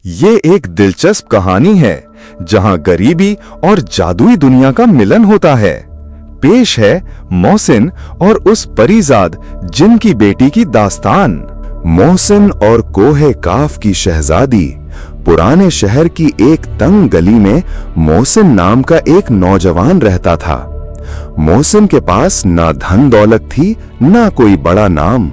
ये एक दिलचस्प कहानी है जहां गरीबी और जादुई दुनिया का मिलन होता है। पेश है मोहसिन और उस परीजाद जिन की बेटी की दास्तान। मोहसिन और कोहे काफ की शहजादी। पुराने शहर की एक तंग गली में मोहसिन नाम का एक नौजवान रहता था। मोहसिन के पास ना धन दौलत थी, ना कोई बड़ा नाम।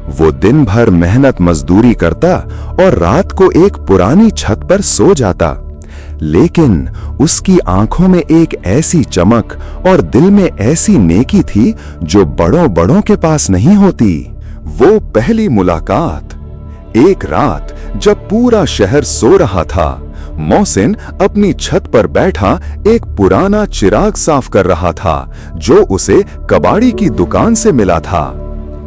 वो दिन भर मेहनत मजदूरी करता और रात को एक पुरानी छत पर सो जाता। लेकिन उसकी आंखों में एक ऐसी चमक और दिल में ऐसी नेकी थी जो बड़ों बड़ों के पास नहीं होती। वो पहली मुलाकात। एक रात जब पूरा शहर सो रहा था, मोहसिन अपनी छत पर बैठा एक पुराना चिराग साफ कर रहा था जो उसे कबाड़ी की दुकान से मिला था।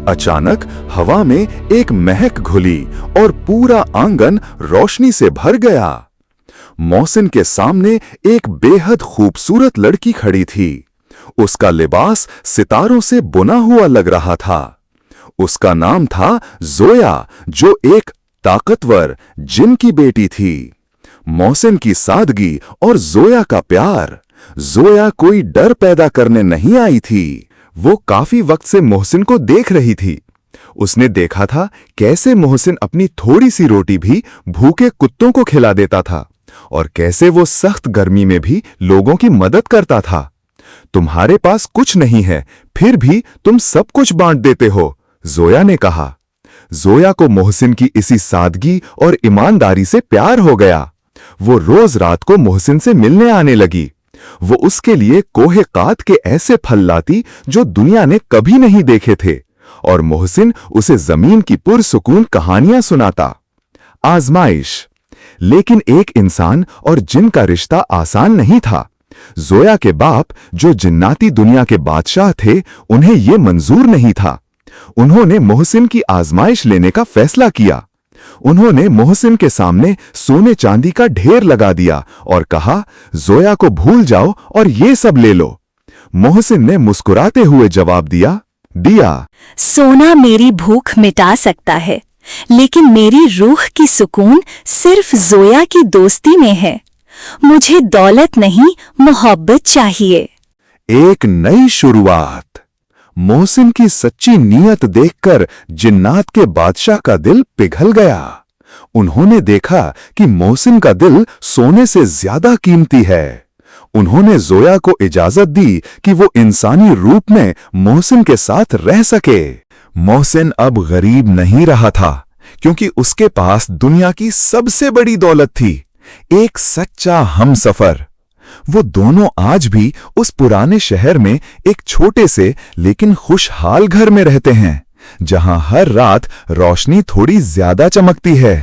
अचानक हवा में एक महक घुली और पूरा आंगन रोशनी से भर गया। मोहसिन के सामने एक बेहद खूबसूरत लड़की खड़ी थी। उसका लिबास सितारों से बुना हुआ लग रहा था। उसका नाम था जोया, जो एक ताकतवर जिन की बेटी थी। मोहसिन की सादगी और जोया का प्यार। जोया कोई डर पैदा करने नहीं आई थी। वो काफी वक्त से मोहसिन को देख रही थी। उसने देखा था कैसे मोहसिन अपनी थोड़ी सी रोटी भी भूखे कुत्तों को खिला देता था और कैसे वो सख्त गर्मी में भी लोगों की मदद करता था। तुम्हारे पास कुछ नहीं है, फिर भी तुम सब कुछ बांट देते हो, जोया ने कहा। जोया को मोहसिन की इसी सादगी और ईमानदारी से प्यार हो गया। वो रोज रात को मोहसिन से मिलने आने लगी। वो उसके लिए कोहे कात के ऐसे फल लाती जो दुनिया ने कभी नहीं देखे थे, और मोहसिन उसे जमीन की पुरसुकून कहानियां सुनाता। आजमाइश। लेकिन एक इंसान और जिन का रिश्ता आसान नहीं था। जोया के बाप, जो जिन्नाती दुनिया के बादशाह थे, उन्हें यह मंजूर नहीं था। उन्होंने मोहसिन की आजमाइश लेने का फैसला किया। उन्होंने मोहसिन के सामने सोने चांदी का ढेर लगा दिया और कहा, जोया को भूल जाओ और ये सब ले लो। मोहसिन ने मुस्कुराते हुए जवाब दिया, सोना मेरी भूख मिटा सकता है, लेकिन मेरी रूह की सुकून सिर्फ जोया की दोस्ती में है। मुझे दौलत नहीं, मोहब्बत चाहिए। एक नई शुरुआत। मोहसिन की सच्ची नीयत देखकर जिन्नात के बादशाह का दिल पिघल गया। उन्होंने देखा कि मोहसिन का दिल सोने से ज्यादा कीमती है। उन्होंने जोया को इजाजत दी कि वो इंसानी रूप में मोहसिन के साथ रह सके। मोहसिन अब गरीब नहीं रहा था, क्योंकि उसके पास दुनिया की सबसे बड़ी दौलत थी, एक सच्चा हमसफर। वो दोनों आज भी उस पुराने शहर में एक छोटे से लेकिन खुशहाल घर में रहते हैं, जहां हर रात रोशनी थोड़ी ज्यादा चमकती है।